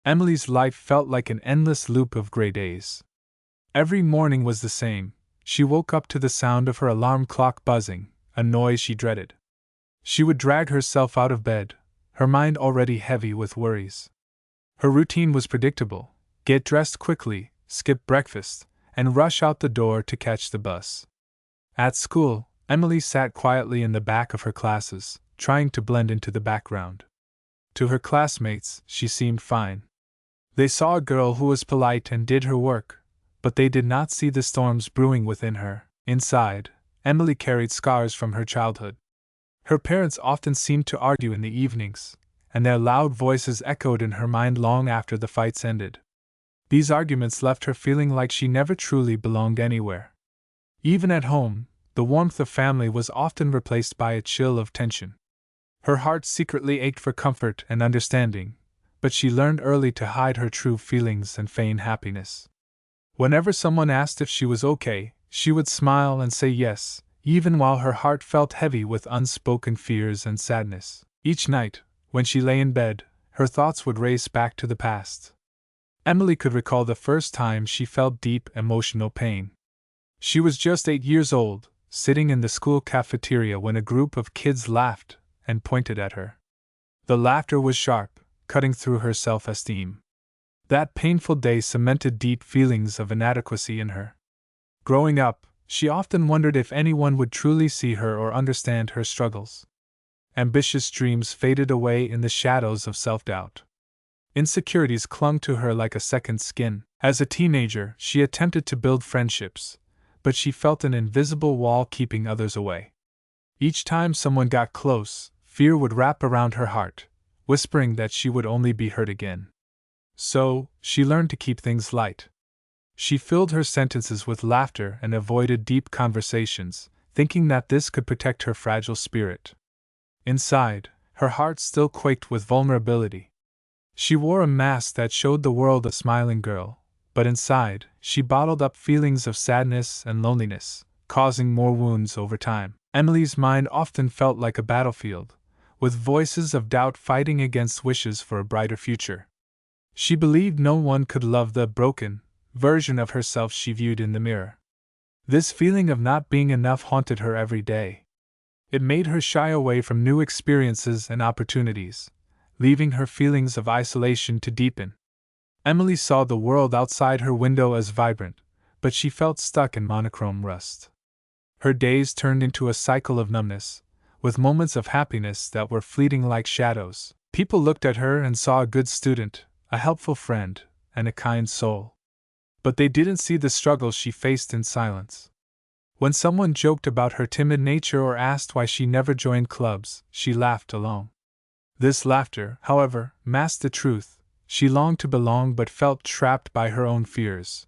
Emily's life felt like an endless loop of gray days. Every morning was the same. She woke up to the sound of her alarm clock buzzing, a noise she dreaded. She would drag herself out of bed, her mind already heavy with worries. Her routine was predictable: get dressed quickly, skip breakfast, and rush out the door to catch the bus. At school, Emily sat quietly in the back of her classes, trying to blend into the background. To her classmates, she seemed fine. They saw a girl who was polite and did her work, but they did not see the storms brewing within her. Inside, Emily carried scars from her childhood. Her parents often seemed to argue in the evenings, and their loud voices echoed in her mind long after the fights ended. These arguments left her feeling like she never truly belonged anywhere. Even at home, the warmth of family was often replaced by a chill of tension. Her heart secretly ached for comfort and understanding, but she learned early to hide her true feelings and feign happiness. Whenever someone asked if she was okay, she would smile and say yes, even while her heart felt heavy with unspoken fears and sadness. Each night, when she lay in bed, her thoughts would race back to the past. Emily could recall the first time she felt deep emotional pain. She was just 8 years old, sitting in the school cafeteria when a group of kids laughed and pointed at her. The laughter was sharp, cutting through her self-esteem. That painful day cemented deep feelings of inadequacy in her. Growing up, she often wondered if anyone would truly see her or understand her struggles. Ambitious dreams faded away in the shadows of self-doubt. Insecurities clung to her like a second skin. As a teenager, she attempted to build friendships, but she felt an invisible wall keeping others away. Each time someone got close, fear would wrap around her heart, whispering that she would only be hurt again. So, she learned to keep things light. She filled her sentences with laughter and avoided deep conversations, thinking that this could protect her fragile spirit. Inside, her heart still quaked with vulnerability. She wore a mask that showed the world a smiling girl, but inside, she bottled up feelings of sadness and loneliness, causing more wounds over time. Emily's mind often felt like a battlefield, with voices of doubt fighting against wishes for a brighter future. She believed no one could love the broken version of herself she viewed in the mirror. This feeling of not being enough haunted her every day. It made her shy away from new experiences and opportunities, leaving her feelings of isolation to deepen. Emily saw the world outside her window as vibrant, but she felt stuck in monochrome rust. Her days turned into a cycle of numbness, with moments of happiness that were fleeting like shadows. People looked at her and saw a good student, a helpful friend, and a kind soul. But they didn't see the struggles she faced in silence. When someone joked about her timid nature or asked why she never joined clubs, she laughed along. This laughter, however, masked the truth. She longed to belong but felt trapped by her own fears.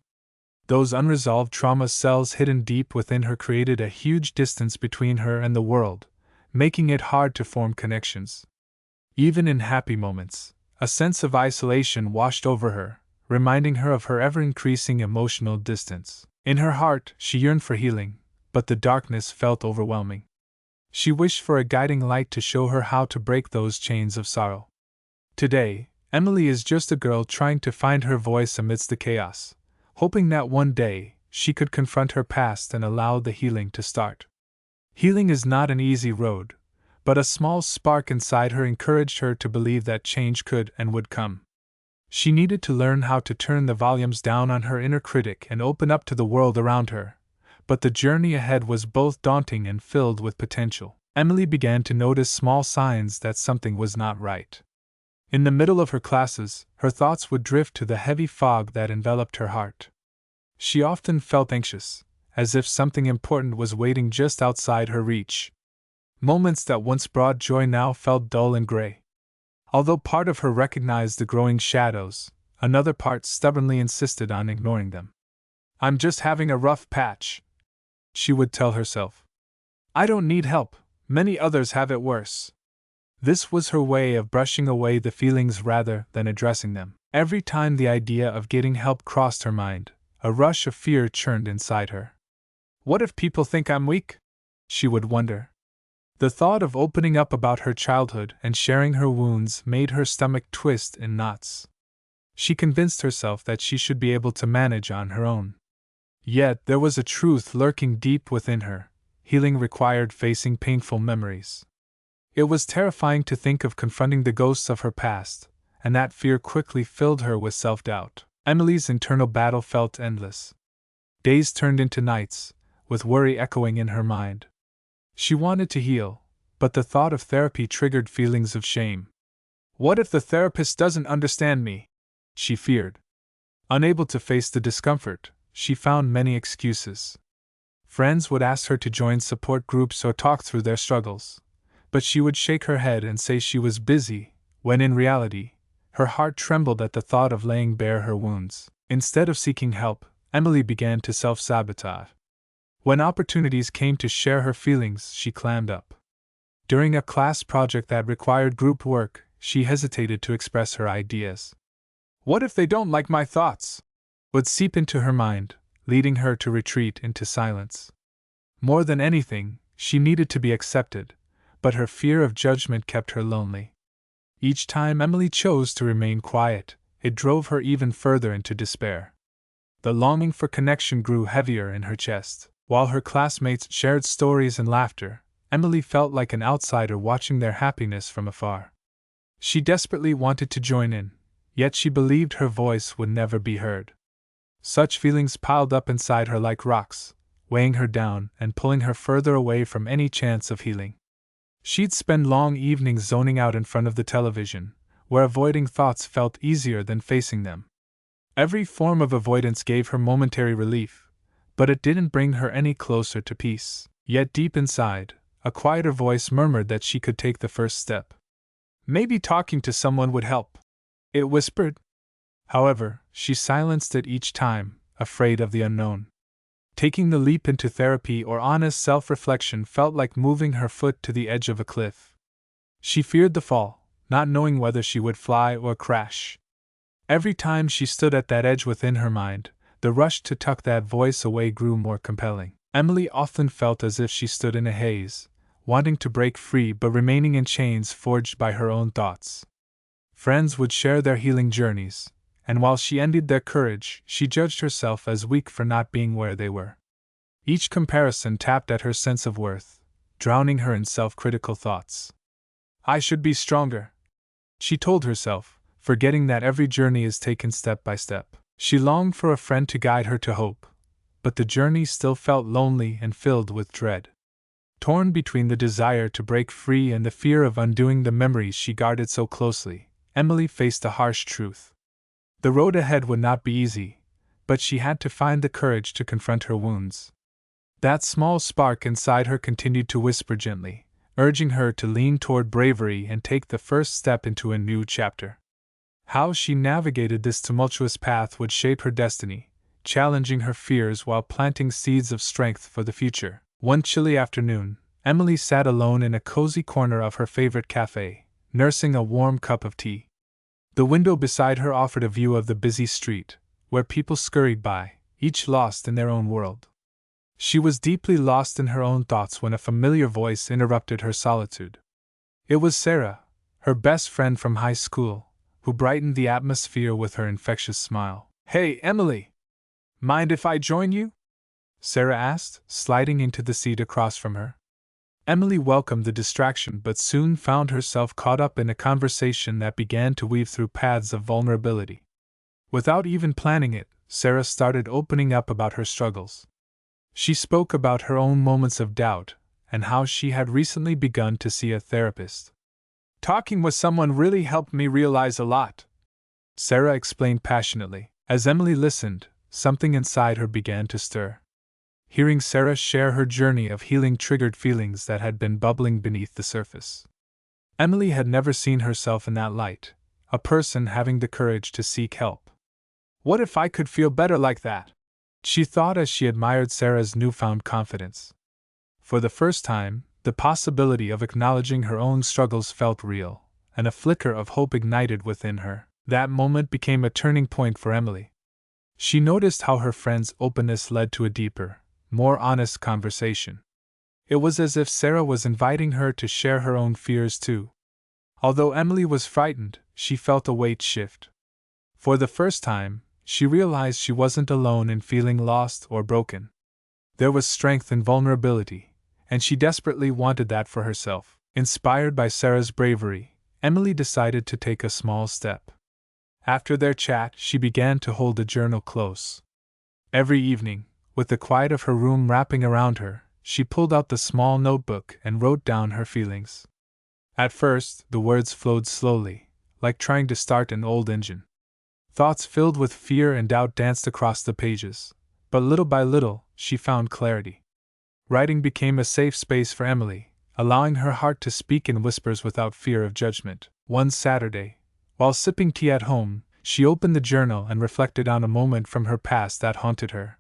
Those unresolved trauma cells hidden deep within her created a huge distance between her and the world, making it hard to form connections. Even in happy moments, a sense of isolation washed over her, reminding her of her ever-increasing emotional distance. In her heart, she yearned for healing, but the darkness felt overwhelming. She wished for a guiding light to show her how to break those chains of sorrow. Today, Emily is just a girl trying to find her voice amidst the chaos, hoping that one day she could confront her past and allow the healing to start. Healing is not an easy road, but a small spark inside her encouraged her to believe that change could and would come. She needed to learn how to turn the volumes down on her inner critic and open up to the world around her, but the journey ahead was both daunting and filled with potential. Emily began to notice small signs that something was not right. In the middle of her classes, her thoughts would drift to the heavy fog that enveloped her heart. She often felt anxious, as if something important was waiting just outside her reach. Moments that once brought joy now felt dull and gray. Although part of her recognized the growing shadows, another part stubbornly insisted on ignoring them. "I'm just having a rough patch," she would tell herself. "I don't need help, many others have it worse." This was her way of brushing away the feelings rather than addressing them. Every time the idea of getting help crossed her mind, a rush of fear churned inside her. "What if people think I'm weak?" she would wonder. The thought of opening up about her childhood and sharing her wounds made her stomach twist in knots. She convinced herself that she should be able to manage on her own. Yet there was a truth lurking deep within her. Healing required facing painful memories. It was terrifying to think of confronting the ghosts of her past, and that fear quickly filled her with self-doubt. Emily's internal battle felt endless. Days turned into nights, with worry echoing in her mind. She wanted to heal, but the thought of therapy triggered feelings of shame. What if the therapist doesn't understand me? She feared. Unable to face the discomfort, she found many excuses. Friends would ask her to join support groups or talk through their struggles, but she would shake her head and say she was busy, when in reality, her heart trembled at the thought of laying bare her wounds. Instead of seeking help, Emily began to self-sabotage. When opportunities came to share her feelings, she clammed up. During a class project that required group work, she hesitated to express her ideas. What if they don't like my thoughts? Would seep into her mind, leading her to retreat into silence. More than anything, she needed to be accepted, but her fear of judgment kept her lonely. Each time Emily chose to remain quiet, it drove her even further into despair. The longing for connection grew heavier in her chest. While her classmates shared stories and laughter, Emily felt like an outsider watching their happiness from afar. She desperately wanted to join in, yet she believed her voice would never be heard. Such feelings piled up inside her like rocks, weighing her down and pulling her further away from any chance of healing. She'd spend long evenings zoning out in front of the television, where avoiding thoughts felt easier than facing them. Every form of avoidance gave her momentary relief, but it didn't bring her any closer to peace. Yet deep inside, a quieter voice murmured that she could take the first step. Maybe talking to someone would help, it whispered. However, she silenced it each time, afraid of the unknown. Taking the leap into therapy or honest self-reflection felt like moving her foot to the edge of a cliff. She feared the fall, not knowing whether she would fly or crash. Every time she stood at that edge within her mind, the rush to tuck that voice away grew more compelling. Emily often felt as if she stood in a haze, wanting to break free but remaining in chains forged by her own thoughts. Friends would share their healing journeys, and while she envied their courage, she judged herself as weak for not being where they were. Each comparison tapped at her sense of worth, drowning her in self-critical thoughts. I should be stronger, she told herself, forgetting that every journey is taken step by step. She longed for a friend to guide her to hope, but the journey still felt lonely and filled with dread. Torn between the desire to break free and the fear of undoing the memories she guarded so closely, Emily faced a harsh truth. The road ahead would not be easy, but she had to find the courage to confront her wounds. That small spark inside her continued to whisper gently, urging her to lean toward bravery and take the first step into a new chapter. How she navigated this tumultuous path would shape her destiny, challenging her fears while planting seeds of strength for the future. One chilly afternoon, Emily sat alone in a cozy corner of her favorite cafe, nursing a warm cup of tea. The window beside her offered a view of the busy street, where people scurried by, each lost in their own world. She was deeply lost in her own thoughts when a familiar voice interrupted her solitude. It was Sarah, her best friend from high school, who brightened the atmosphere with her infectious smile. Hey, Emily! Mind if I join you? Sarah asked, sliding into the seat across from her. Emily welcomed the distraction but soon found herself caught up in a conversation that began to weave through paths of vulnerability. Without even planning it, Sarah started opening up about her struggles. She spoke about her own moments of doubt and how she had recently begun to see a therapist. Talking with someone really helped me realize a lot, Sarah explained passionately. As Emily listened, something inside her began to stir. Hearing Sarah share her journey of healing triggered feelings that had been bubbling beneath the surface. Emily had never seen herself in that light, a person having the courage to seek help. What if I could feel better like that? She thought as she admired Sarah's newfound confidence. For the first time, the possibility of acknowledging her own struggles felt real, and a flicker of hope ignited within her. That moment became a turning point for Emily. She noticed how her friend's openness led to a deeper, more honest conversation. It was as if Sarah was inviting her to share her own fears too. Although Emily was frightened, she felt a weight shift. For the first time, she realized she wasn't alone in feeling lost or broken. There was strength in vulnerability, and she desperately wanted that for herself. Inspired by Sarah's bravery, Emily decided to take a small step. After their chat, she began to hold the journal close. Every evening, with the quiet of her room wrapping around her, she pulled out the small notebook and wrote down her feelings. At first, the words flowed slowly, like trying to start an old engine. Thoughts filled with fear and doubt danced across the pages, but little by little, she found clarity. Writing became a safe space for Emily, allowing her heart to speak in whispers without fear of judgment. One Saturday, while sipping tea at home, she opened the journal and reflected on a moment from her past that haunted her.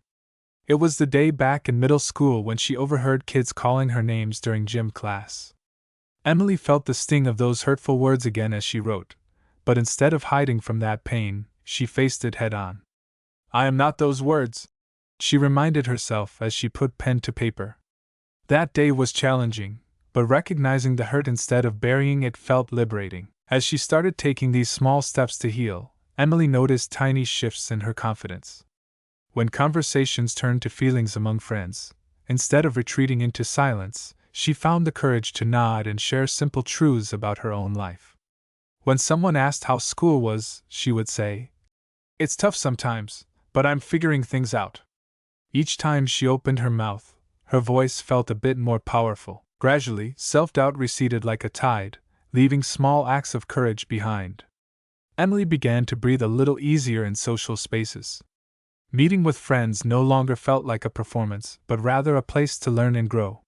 It was the day back in middle school when she overheard kids calling her names during gym class. Emily felt the sting of those hurtful words again as she wrote, but instead of hiding from that pain, she faced it head on. "I am not those words," she reminded herself as she put pen to paper. That day was challenging, but recognizing the hurt instead of burying it felt liberating. As she started taking these small steps to heal, Emily noticed tiny shifts in her confidence. When conversations turned to feelings among friends, instead of retreating into silence, she found the courage to nod and share simple truths about her own life. When someone asked how school was, she would say, "It's tough sometimes, but I'm figuring things out." Each time she opened her mouth, her voice felt a bit more powerful. Gradually, self-doubt receded like a tide, leaving small acts of courage behind. Emily began to breathe a little easier in social spaces. Meeting with friends no longer felt like a performance, but rather a place to learn and grow.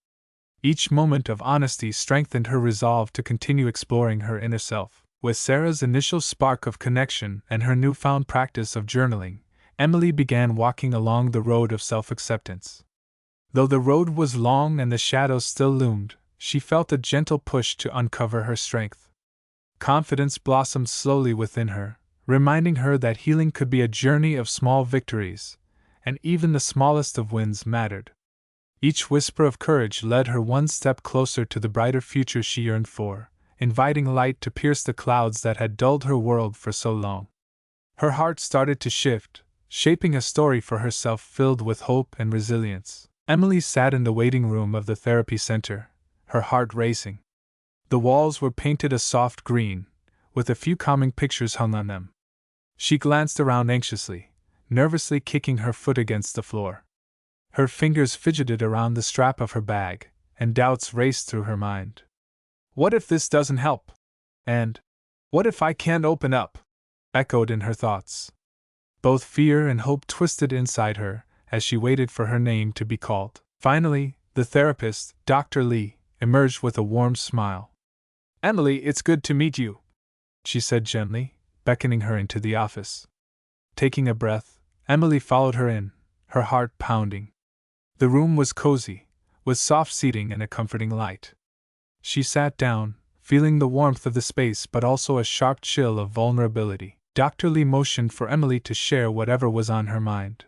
Each moment of honesty strengthened her resolve to continue exploring her inner self. With Sarah's initial spark of connection and her newfound practice of journaling, Emily began walking along the road of self-acceptance. Though the road was long and the shadows still loomed, she felt a gentle push to uncover her strength. Confidence blossomed slowly within her, reminding her that healing could be a journey of small victories, and even the smallest of wins mattered. Each whisper of courage led her one step closer to the brighter future she yearned for, inviting light to pierce the clouds that had dulled her world for so long. Her heart started to shift, shaping a story for herself filled with hope and resilience. Emily sat in the waiting room of the therapy center, her heart racing. The walls were painted a soft green, with a few calming pictures hung on them. She glanced around anxiously, nervously kicking her foot against the floor. Her fingers fidgeted around the strap of her bag, and doubts raced through her mind. "What if this doesn't help?" And, "What if I can't open up?" echoed in her thoughts. Both fear and hope twisted inside her as she waited for her name to be called. Finally, the therapist, Dr. Lee, emerged with a warm smile. "Emily, it's good to meet you," she said gently, beckoning her into the office. Taking a breath, Emily followed her in, her heart pounding. The room was cozy, with soft seating and a comforting light. She sat down, feeling the warmth of the space but also a sharp chill of vulnerability. Dr. Lee motioned for Emily to share whatever was on her mind.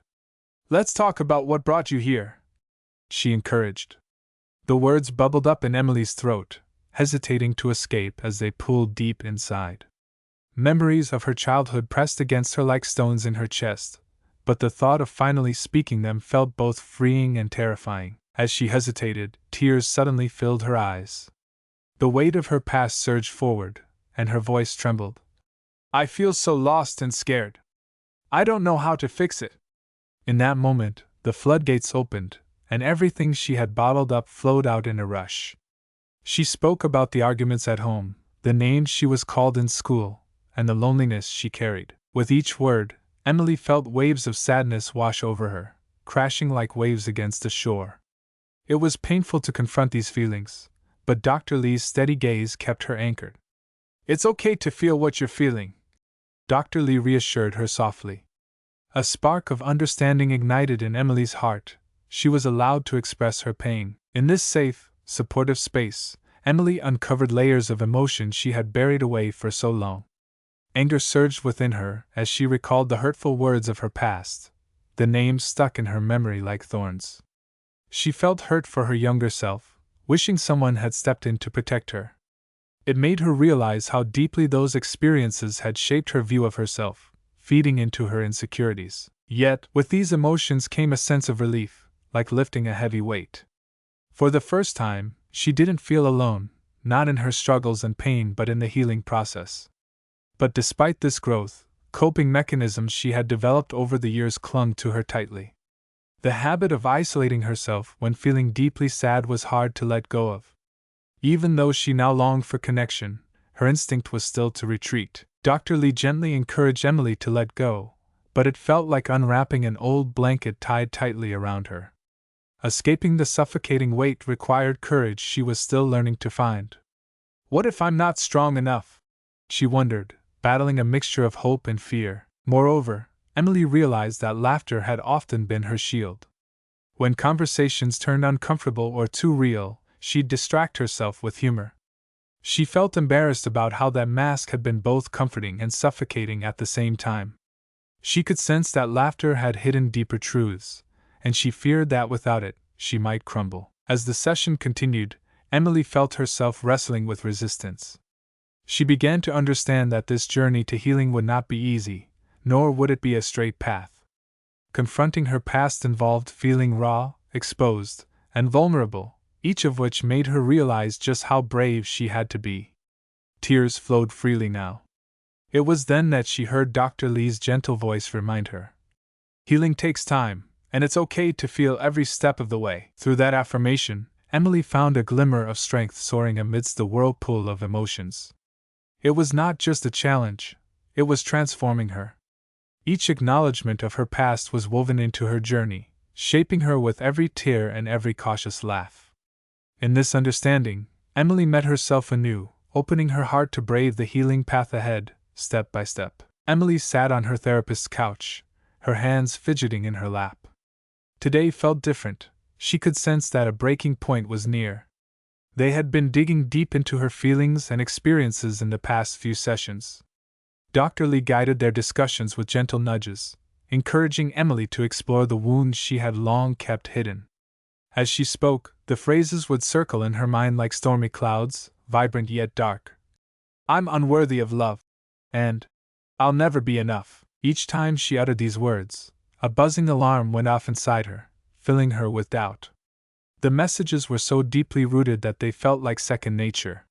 "Let's talk about what brought you here," she encouraged. The words bubbled up in Emily's throat, hesitating to escape as they pooled deep inside. Memories of her childhood pressed against her like stones in her chest, but the thought of finally speaking them felt both freeing and terrifying. As she hesitated, tears suddenly filled her eyes. The weight of her past surged forward, and her voice trembled. "I feel so lost and scared. I don't know how to fix it." In that moment, the floodgates opened, and everything she had bottled up flowed out in a rush. She spoke about the arguments at home, the names she was called in school, and the loneliness she carried. With each word, Emily felt waves of sadness wash over her, crashing like waves against the shore. It was painful to confront these feelings, but Dr. Lee's steady gaze kept her anchored. "It's okay to feel what you're feeling," Dr. Lee reassured her softly. A spark of understanding ignited in Emily's heart. She was allowed to express her pain. In this safe, supportive space, Emily uncovered layers of emotion she had buried away for so long. Anger surged within her as she recalled the hurtful words of her past, the names stuck in her memory like thorns. She felt hurt for her younger self, wishing someone had stepped in to protect her. It made her realize how deeply those experiences had shaped her view of herself, feeding into her insecurities. Yet, with these emotions came a sense of relief, like lifting a heavy weight. For the first time, she didn't feel alone, not in her struggles and pain but in the healing process. But despite this growth, coping mechanisms she had developed over the years clung to her tightly. The habit of isolating herself when feeling deeply sad was hard to let go of. Even though she now longed for connection, her instinct was still to retreat. Dr. Lee gently encouraged Emily to let go, but it felt like unwrapping an old blanket tied tightly around her. Escaping the suffocating weight required courage she was still learning to find. What if I'm not strong enough? She wondered, battling a mixture of hope and fear. Moreover, Emily realized that laughter had often been her shield. When conversations turned uncomfortable or too real, she'd distract herself with humor. She felt embarrassed about how that mask had been both comforting and suffocating at the same time. She could sense that laughter had hidden deeper truths, and she feared that without it, she might crumble. As the session continued, Emily felt herself wrestling with resistance. She began to understand that this journey to healing would not be easy, nor would it be a straight path. Confronting her past involved feeling raw, exposed, and vulnerable, each of which made her realize just how brave she had to be. Tears flowed freely now. It was then that she heard Dr. Lee's gentle voice remind her. Healing takes time, and it's okay to feel every step of the way. Through that affirmation, Emily found a glimmer of strength soaring amidst the whirlpool of emotions. It was not just a challenge, it was transforming her. Each acknowledgement of her past was woven into her journey, shaping her with every tear and every cautious laugh. In this understanding, Emily met herself anew, opening her heart to brave the healing path ahead, step by step. Emily sat on her therapist's couch, her hands fidgeting in her lap. Today felt different. She could sense that a breaking point was near. They had been digging deep into her feelings and experiences in the past few sessions. Dr. Lee guided their discussions with gentle nudges, encouraging Emily to explore the wounds she had long kept hidden. As she spoke, the phrases would circle in her mind like stormy clouds, vibrant yet dark. I'm unworthy of love. And I'll never be enough. Each time she uttered these words, a buzzing alarm went off inside her, filling her with doubt. The messages were so deeply rooted that they felt like second nature.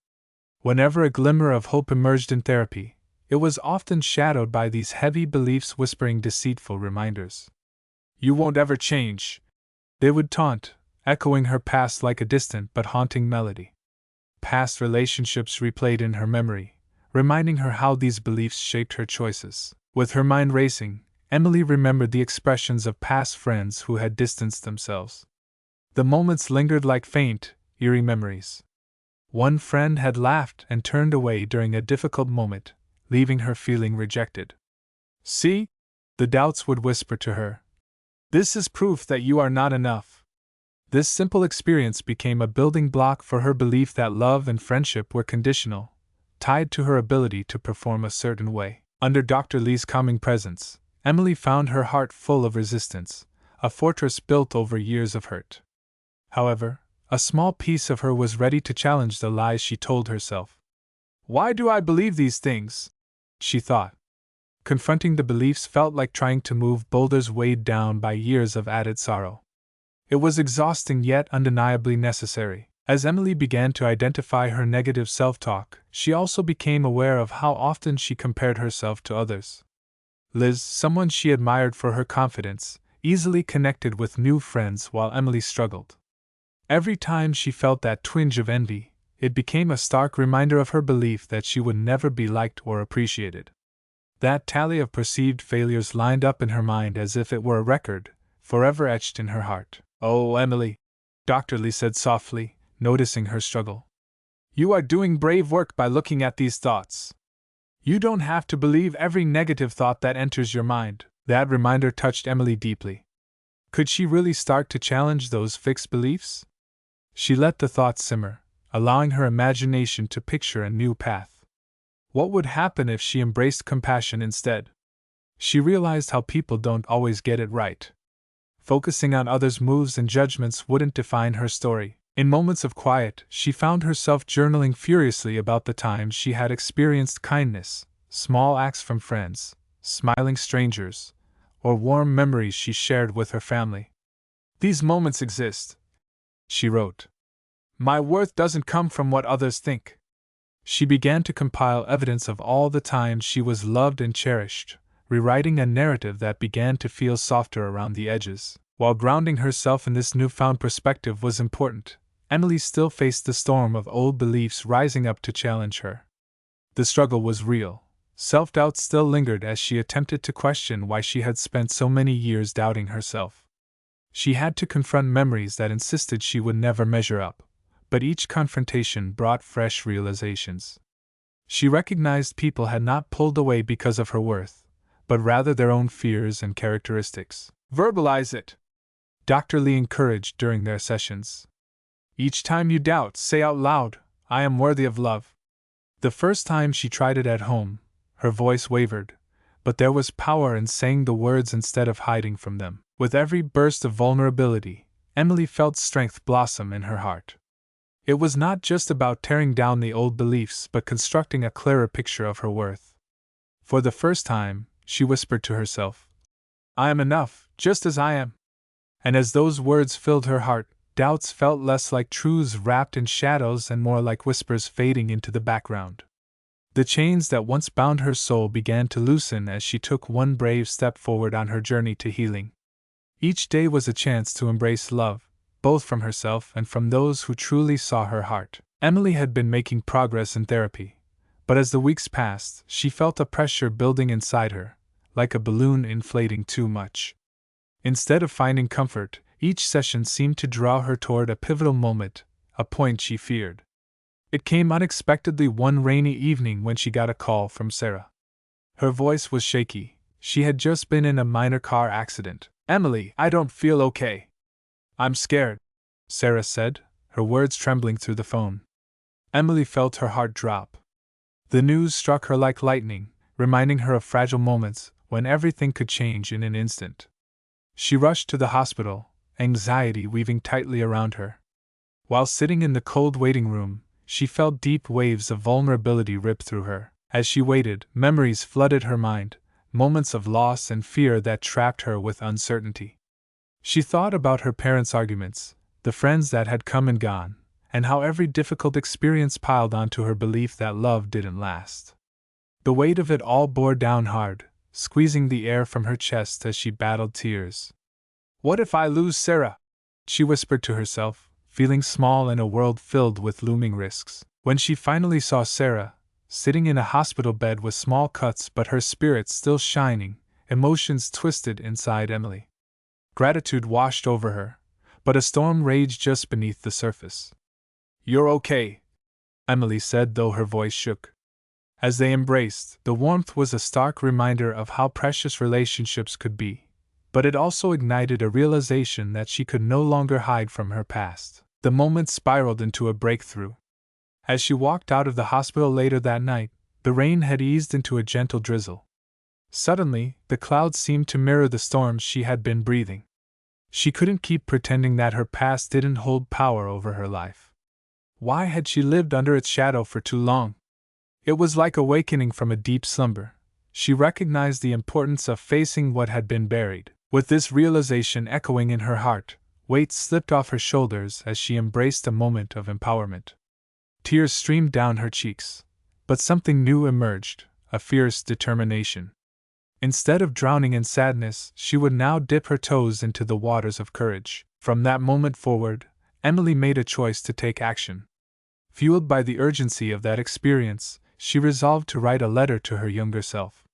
Whenever a glimmer of hope emerged in therapy, it was often shadowed by these heavy beliefs whispering deceitful reminders. You won't ever change, they would taunt, echoing her past like a distant but haunting melody. Past relationships replayed in her memory, reminding her how these beliefs shaped her choices. With her mind racing, Emily remembered the expressions of past friends who had distanced themselves. The moments lingered like faint, eerie memories. One friend had laughed and turned away during a difficult moment, leaving her feeling rejected. See? The doubts would whisper to her. This is proof that you are not enough. This simple experience became a building block for her belief that love and friendship were conditional, tied to her ability to perform a certain way. Under Dr. Lee's calming presence, Emily found her heart full of resistance, a fortress built over years of hurt. However, a small piece of her was ready to challenge the lies she told herself. Why do I believe these things? She thought. Confronting the beliefs felt like trying to move boulders weighed down by years of added sorrow. It was exhausting yet undeniably necessary. As Emily began to identify her negative self-talk, she also became aware of how often she compared herself to others. Liz, someone she admired for her confidence, easily connected with new friends while Emily struggled. Every time she felt that twinge of envy, it became a stark reminder of her belief that she would never be liked or appreciated. That tally of perceived failures lined up in her mind as if it were a record, forever etched in her heart. Oh, Emily, Dr. Lee said softly, noticing her struggle. You are doing brave work by looking at these thoughts. You don't have to believe every negative thought that enters your mind. That reminder touched Emily deeply. Could she really start to challenge those fixed beliefs? She let the thoughts simmer, allowing her imagination to picture a new path. What would happen if she embraced compassion instead? She realized how people don't always get it right. Focusing on others' moves and judgments wouldn't define her story. In moments of quiet, she found herself journaling furiously about the times she had experienced kindness, small acts from friends, smiling strangers, or warm memories she shared with her family. These moments exist, she wrote. My worth doesn't come from what others think. She began to compile evidence of all the times she was loved and cherished, rewriting a narrative that began to feel softer around the edges. While grounding herself in this newfound perspective was important, Emily still faced the storm of old beliefs rising up to challenge her. The struggle was real. Self-doubt still lingered as she attempted to question why she had spent so many years doubting herself. She had to confront memories that insisted she would never measure up, but each confrontation brought fresh realizations. She recognized people had not pulled away because of her worth, but rather their own fears and characteristics. Verbalize it, Dr. Lee encouraged during their sessions. Each time you doubt, say out loud, I am worthy of love. The first time she tried it at home, her voice wavered, but there was power in saying the words instead of hiding from them. With every burst of vulnerability, Emily felt strength blossom in her heart. It was not just about tearing down the old beliefs but constructing a clearer picture of her worth. For the first time, she whispered to herself, I am enough, just as I am. And as those words filled her heart, doubts felt less like truths wrapped in shadows and more like whispers fading into the background. The chains that once bound her soul began to loosen as she took one brave step forward on her journey to healing. Each day was a chance to embrace love, both from herself and from those who truly saw her heart. Emily had been making progress in therapy, but as the weeks passed, she felt a pressure building inside her, like a balloon inflating too much. Instead of finding comfort, each session seemed to draw her toward a pivotal moment, a point she feared. It came unexpectedly one rainy evening when she got a call from Sarah. Her voice was shaky. She had just been in a minor car accident. Emily, I don't feel okay. I'm scared, Sarah said, her words trembling through the phone. Emily felt her heart drop. The news struck her like lightning, reminding her of fragile moments when everything could change in an instant. She rushed to the hospital, anxiety weaving tightly around her. While sitting in the cold waiting room, she felt deep waves of vulnerability rip through her. As she waited, memories flooded her mind, moments of loss and fear that trapped her with uncertainty. She thought about her parents' arguments, the friends that had come and gone, and how every difficult experience piled onto her belief that love didn't last. The weight of it all bore down hard, squeezing the air from her chest as she battled tears. What if I lose Sarah? She whispered to herself, feeling small in a world filled with looming risks. When she finally saw Sarah, sitting in a hospital bed with small cuts but her spirit still shining, emotions twisted inside Emily. Gratitude washed over her, but a storm raged just beneath the surface. You're okay, Emily said, though her voice shook. As they embraced, the warmth was a stark reminder of how precious relationships could be, but it also ignited a realization that she could no longer hide from her past. The moment spiraled into a breakthrough. As she walked out of the hospital later that night, the rain had eased into a gentle drizzle. Suddenly, the clouds seemed to mirror the storms she had been breathing. She couldn't keep pretending that her past didn't hold power over her life. Why had she lived under its shadow for too long? It was like awakening from a deep slumber. She recognized the importance of facing what had been buried. With this realization echoing in her heart, weight slipped off her shoulders as she embraced a moment of empowerment. Tears streamed down her cheeks, but something new emerged, a fierce determination. Instead of drowning in sadness, she would now dip her toes into the waters of courage. From that moment forward, Emily made a choice to take action. Fueled by the urgency of that experience, she resolved to write a letter to her younger self.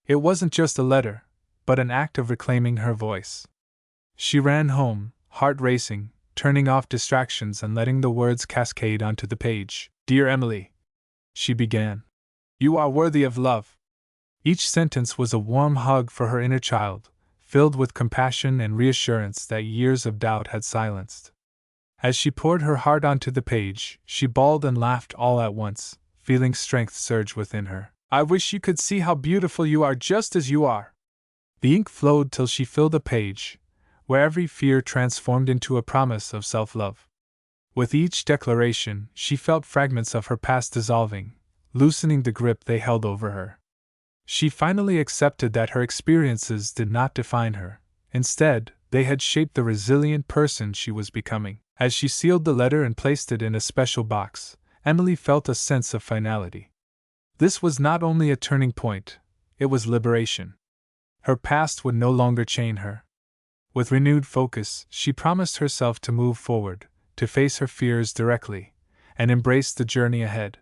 It wasn't just a letter, but an act of reclaiming her voice. She ran home, heart racing, turning off distractions and letting the words cascade onto the page. Dear Emily, she began, you are worthy of love. Each sentence was a warm hug for her inner child, filled with compassion and reassurance that years of doubt had silenced. As she poured her heart onto the page, she bawled and laughed all at once, feeling strength surge within her. I wish you could see how beautiful you are just as you are. The ink flowed till she filled the page, where every fear transformed into a promise of self-love. With each declaration, she felt fragments of her past dissolving, loosening the grip they held over her. She finally accepted that her experiences did not define her. Instead, they had shaped the resilient person she was becoming. As she sealed the letter and placed it in a special box, Emily felt a sense of finality. This was not only a turning point, it was liberation. Her past would no longer chain her. With renewed focus, she promised herself to move forward, to face her fears directly, and embrace the journey ahead.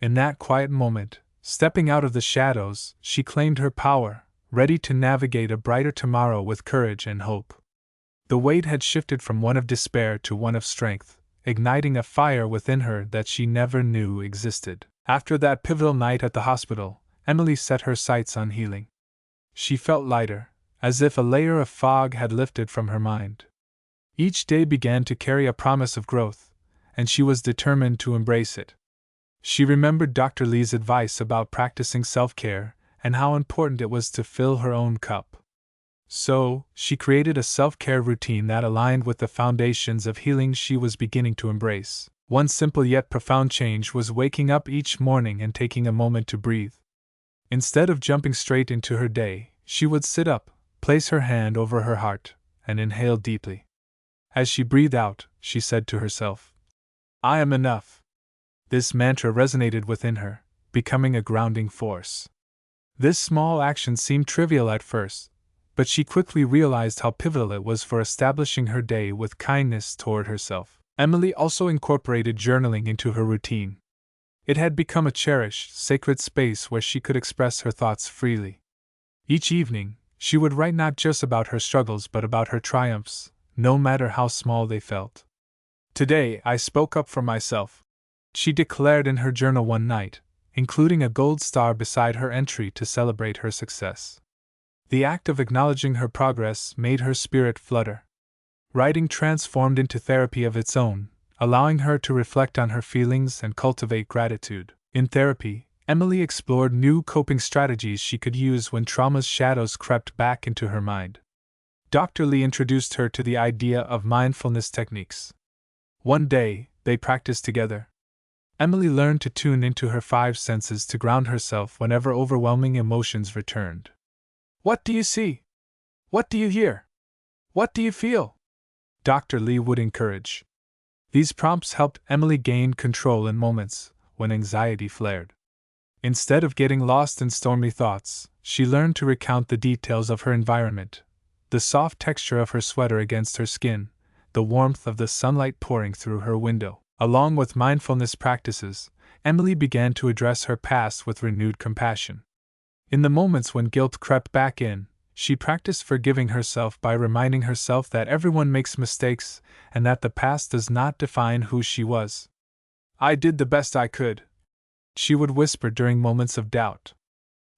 In that quiet moment, stepping out of the shadows, she claimed her power, ready to navigate a brighter tomorrow with courage and hope. The weight had shifted from one of despair to one of strength, igniting a fire within her that she never knew existed. After that pivotal night at the hospital, Emily set her sights on healing. She felt lighter, as if a layer of fog had lifted from her mind. Each day began to carry a promise of growth, and she was determined to embrace it. She remembered Dr. Lee's advice about practicing self-care and how important it was to fill her own cup. So, she created a self-care routine that aligned with the foundations of healing she was beginning to embrace. One simple yet profound change was waking up each morning and taking a moment to breathe. Instead of jumping straight into her day, she would sit up, place her hand over her heart, and inhale deeply. As she breathed out, she said to herself, "I am enough." This mantra resonated within her, becoming a grounding force. This small action seemed trivial at first, but she quickly realized how pivotal it was for establishing her day with kindness toward herself. Emily also incorporated journaling into her routine. It had become a cherished, sacred space where she could express her thoughts freely. Each evening, she would write not just about her struggles but about her triumphs, no matter how small they felt. "Today, I spoke up for myself," she declared in her journal one night, including a gold star beside her entry to celebrate her success. The act of acknowledging her progress made her spirit flutter. Writing transformed into therapy of its own, allowing her to reflect on her feelings and cultivate gratitude. In therapy, Emily explored new coping strategies she could use when trauma's shadows crept back into her mind. Dr. Lee introduced her to the idea of mindfulness techniques. One day, they practiced together. Emily learned to tune into her five senses to ground herself whenever overwhelming emotions returned. "What do you see? What do you hear? What do you feel?" Dr. Lee would encourage. These prompts helped Emily gain control in moments when anxiety flared. Instead of getting lost in stormy thoughts, she learned to recount the details of her environment: the soft texture of her sweater against her skin, the warmth of the sunlight pouring through her window. Along with mindfulness practices, Emily began to address her past with renewed compassion. In the moments when guilt crept back in, she practiced forgiving herself by reminding herself that everyone makes mistakes and that the past does not define who she was. "I did the best I could," she would whisper during moments of doubt.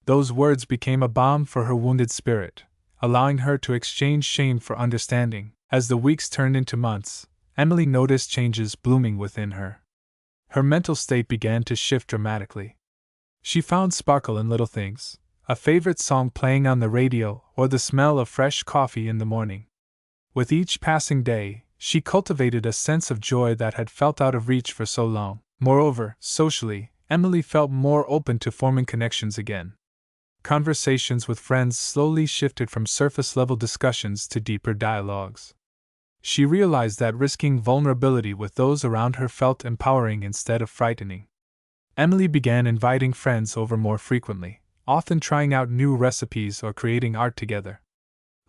Those words became a balm for her wounded spirit, allowing her to exchange shame for understanding. As the weeks turned into months, Emily noticed changes blooming within her. Her mental state began to shift dramatically. She found sparkle in little things: a favorite song playing on the radio or the smell of fresh coffee in the morning. With each passing day, she cultivated a sense of joy that had felt out of reach for so long. Moreover, socially, Emily felt more open to forming connections again. Conversations with friends slowly shifted from surface-level discussions to deeper dialogues. She realized that risking vulnerability with those around her felt empowering instead of frightening. Emily began inviting friends over more frequently, often trying out new recipes or creating art together.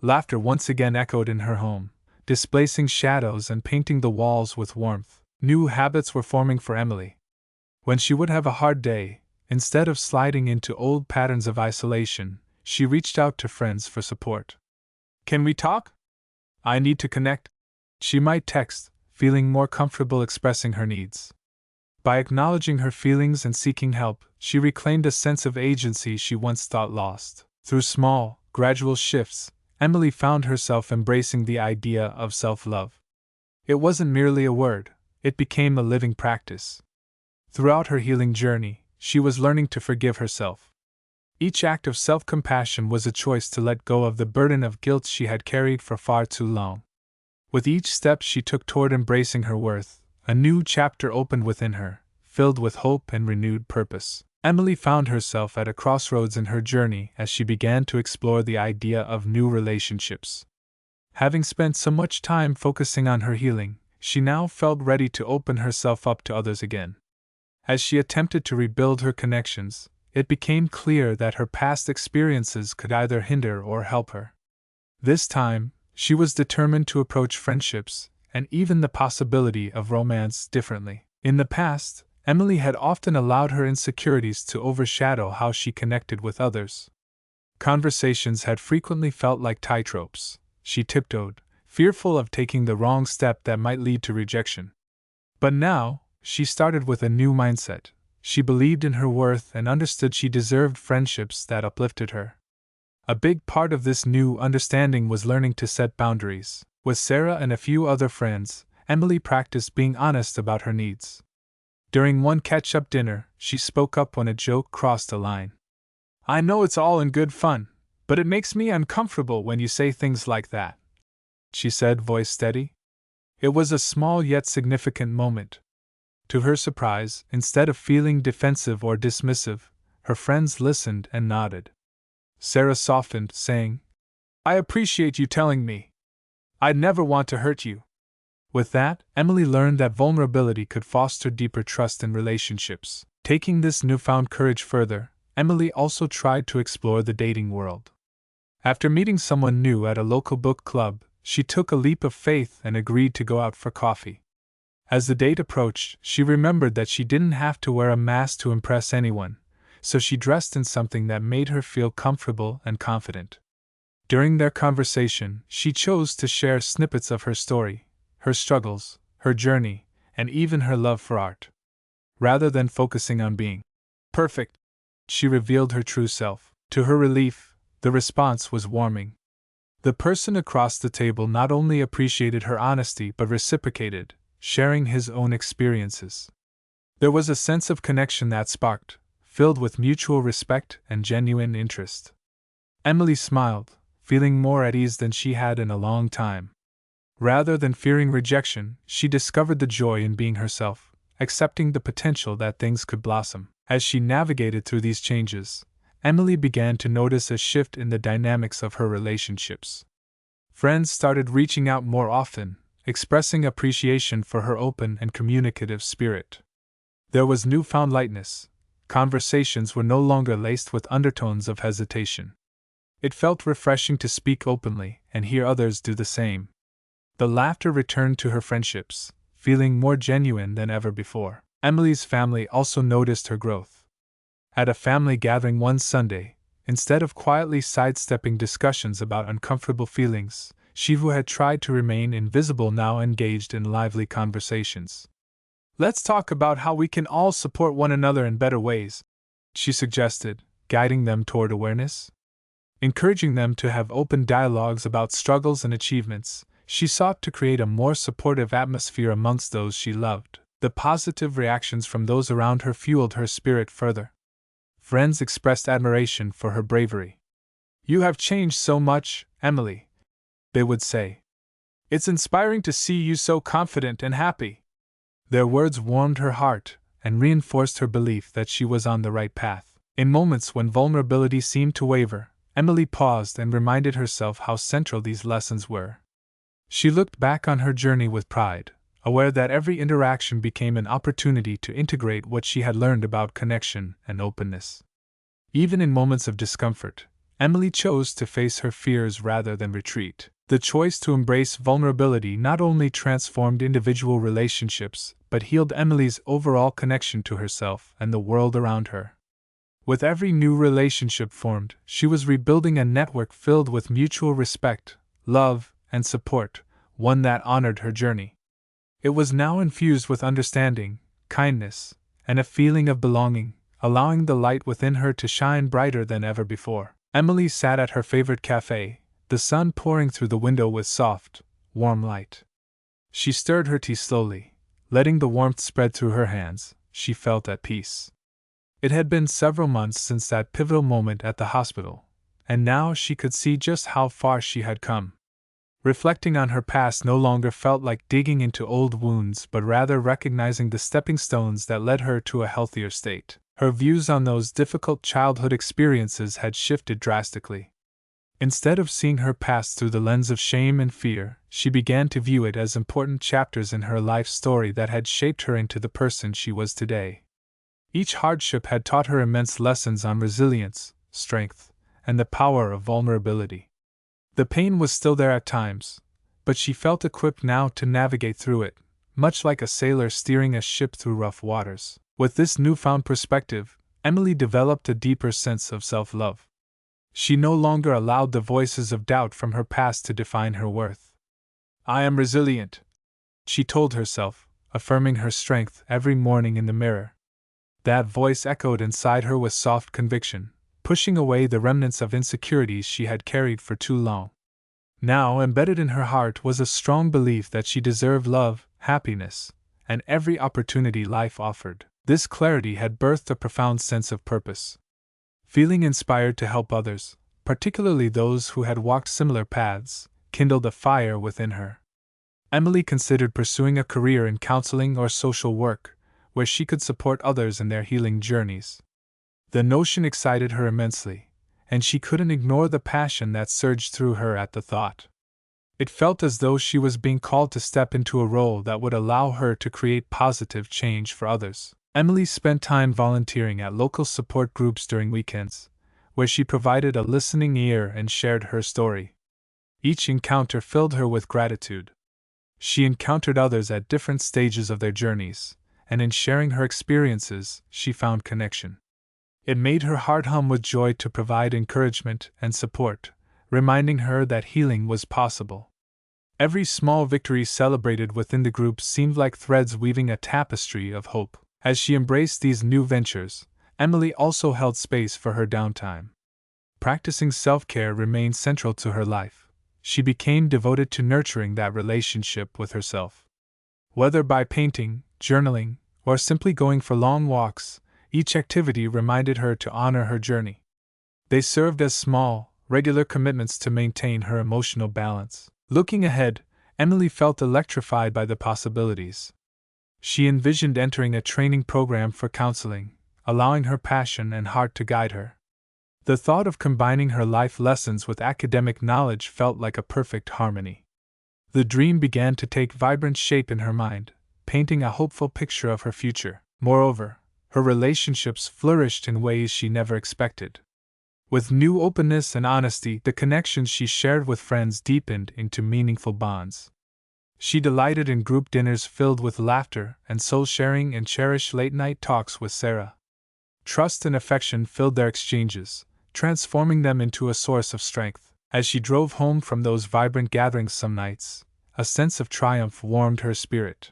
Laughter once again echoed in her home, displacing shadows and painting the walls with warmth. New habits were forming for Emily. When she would have a hard day, instead of sliding into old patterns of isolation, she reached out to friends for support. "Can we talk? I need to connect," she might text, feeling more comfortable expressing her needs. By acknowledging her feelings and seeking help, she reclaimed a sense of agency she once thought lost. Through small, gradual shifts, Emily found herself embracing the idea of self-love. It wasn't merely a word, it became a living practice. Throughout her healing journey, she was learning to forgive herself. Each act of self-compassion was a choice to let go of the burden of guilt she had carried for far too long. With each step she took toward embracing her worth, a new chapter opened within her, filled with hope and renewed purpose. Emily found herself at a crossroads in her journey as she began to explore the idea of new relationships. Having spent so much time focusing on her healing, she now felt ready to open herself up to others again. As she attempted to rebuild her connections, it became clear that her past experiences could either hinder or help her. This time, she was determined to approach friendships, and even the possibility of romance, differently. In the past, Emily had often allowed her insecurities to overshadow how she connected with others. Conversations had frequently felt like tightropes. She tiptoed, fearful of taking the wrong step that might lead to rejection. But now, she started with a new mindset. She believed in her worth and understood she deserved friendships that uplifted her. A big part of this new understanding was learning to set boundaries. With Sarah and a few other friends, Emily practiced being honest about her needs. During one catch-up dinner, she spoke up when a joke crossed a line. "I know it's all in good fun, but it makes me uncomfortable when you say things like that," she said, voice steady. It was a small yet significant moment. To her surprise, instead of feeling defensive or dismissive, her friends listened and nodded. Sarah softened, saying, "I appreciate you telling me. I'd never want to hurt you." With that, Emily learned that vulnerability could foster deeper trust in relationships. Taking this newfound courage further, Emily also tried to explore the dating world. After meeting someone new at a local book club, she took a leap of faith and agreed to go out for coffee. As the date approached, she remembered that she didn't have to wear a mask to impress anyone, so she dressed in something that made her feel comfortable and confident. During their conversation, she chose to share snippets of her story, her struggles, her journey, and even her love for art. Rather than focusing on being perfect, she revealed her true self. To her relief, the response was warming. The person across the table not only appreciated her honesty but reciprocated, sharing his own experiences. There was a sense of connection that sparked, filled with mutual respect and genuine interest. Emily smiled, feeling more at ease than she had in a long time. Rather than fearing rejection, she discovered the joy in being herself, accepting the potential that things could blossom. As she navigated through these changes, Emily began to notice a shift in the dynamics of her relationships. Friends started reaching out more often, expressing appreciation for her open and communicative spirit. There was newfound lightness. Conversations were no longer laced with undertones of hesitation. It felt refreshing to speak openly and hear others do the same. The laughter returned to her friendships, feeling more genuine than ever before. Emily's family also noticed her growth. At a family gathering one Sunday, instead of quietly sidestepping discussions about uncomfortable feelings, she who had tried to remain invisible now engaged in lively conversations. "Let's talk about how we can all support one another in better ways," she suggested, guiding them toward awareness. Encouraging them to have open dialogues about struggles and achievements, she sought to create a more supportive atmosphere amongst those she loved. The positive reactions from those around her fueled her spirit further. Friends expressed admiration for her bravery. "You have changed so much, Emily," they would say. "It's inspiring to see you so confident and happy." Their words warmed her heart and reinforced her belief that she was on the right path. In moments when vulnerability seemed to waver, Emily paused and reminded herself how central these lessons were. She looked back on her journey with pride, aware that every interaction became an opportunity to integrate what she had learned about connection and openness. Even in moments of discomfort, Emily chose to face her fears rather than retreat. The choice to embrace vulnerability not only transformed individual relationships, but healed Emily's overall connection to herself and the world around her. With every new relationship formed, she was rebuilding a network filled with mutual respect, love, and support, one that honored her journey. It was now infused with understanding, kindness, and a feeling of belonging, allowing the light within her to shine brighter than ever before. Emily sat at her favorite cafe, the sun pouring through the window with soft, warm light. She stirred her tea slowly, letting the warmth spread through her hands. She felt at peace. It had been several months since that pivotal moment at the hospital, and now she could see just how far she had come. Reflecting on her past no longer felt like digging into old wounds but rather recognizing the stepping stones that led her to a healthier state. Her views on those difficult childhood experiences had shifted drastically. Instead of seeing her past through the lens of shame and fear, she began to view it as important chapters in her life story that had shaped her into the person she was today. Each hardship had taught her immense lessons on resilience, strength, and the power of vulnerability. The pain was still there at times, but she felt equipped now to navigate through it, much like a sailor steering a ship through rough waters. With this newfound perspective, Emily developed a deeper sense of self-love. She no longer allowed the voices of doubt from her past to define her worth. "I am resilient," she told herself, affirming her strength every morning in the mirror. That voice echoed inside her with soft conviction, pushing away the remnants of insecurities she had carried for too long. Now, embedded in her heart was a strong belief that she deserved love, happiness, and every opportunity life offered. This clarity had birthed a profound sense of purpose. Feeling inspired to help others, particularly those who had walked similar paths, kindled a fire within her. Emily considered pursuing a career in counseling or social work, where she could support others in their healing journeys. The notion excited her immensely, and she couldn't ignore the passion that surged through her at the thought. It felt as though she was being called to step into a role that would allow her to create positive change for others. Emily spent time volunteering at local support groups during weekends, where she provided a listening ear and shared her story. Each encounter filled her with gratitude. She encountered others at different stages of their journeys, and in sharing her experiences, she found connection. It made her heart hum with joy to provide encouragement and support, reminding her that healing was possible. Every small victory celebrated within the group seemed like threads weaving a tapestry of hope. As she embraced these new ventures, Emily also held space for her downtime. Practicing self-care remained central to her life. She became devoted to nurturing that relationship with herself. Whether by painting, journaling, or simply going for long walks, each activity reminded her to honor her journey. They served as small, regular commitments to maintain her emotional balance. Looking ahead, Emily felt electrified by the possibilities. She envisioned entering a training program for counseling, allowing her passion and heart to guide her. The thought of combining her life lessons with academic knowledge felt like a perfect harmony. The dream began to take vibrant shape in her mind, painting a hopeful picture of her future. Moreover, her relationships flourished in ways she never expected. With new openness and honesty, the connections she shared with friends deepened into meaningful bonds. She delighted in group dinners filled with laughter and soul-sharing and cherished late-night talks with Sarah. Trust and affection filled their exchanges, transforming them into a source of strength. As she drove home from those vibrant gatherings some nights, a sense of triumph warmed her spirit.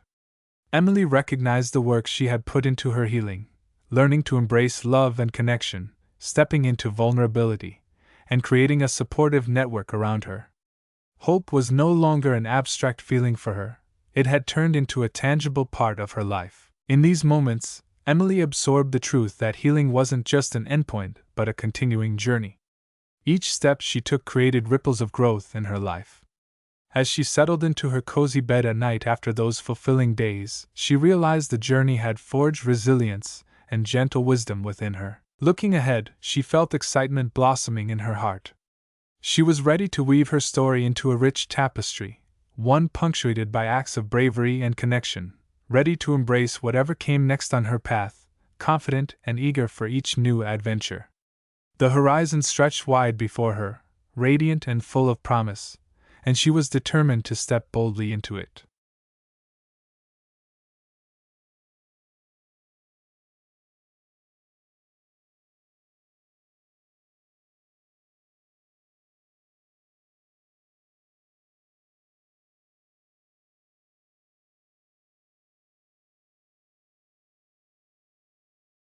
Emily recognized the work she had put into her healing, learning to embrace love and connection, stepping into vulnerability, and creating a supportive network around her. Hope was no longer an abstract feeling for her, it had turned into a tangible part of her life. In these moments, Emily absorbed the truth that healing wasn't just an endpoint, but a continuing journey. Each step she took created ripples of growth in her life. As she settled into her cozy bed at night after those fulfilling days, she realized the journey had forged resilience and gentle wisdom within her. Looking ahead, she felt excitement blossoming in her heart. She was ready to weave her story into a rich tapestry, one punctuated by acts of bravery and connection, ready to embrace whatever came next on her path, confident and eager for each new adventure. The horizon stretched wide before her, radiant and full of promise, and she was determined to step boldly into it.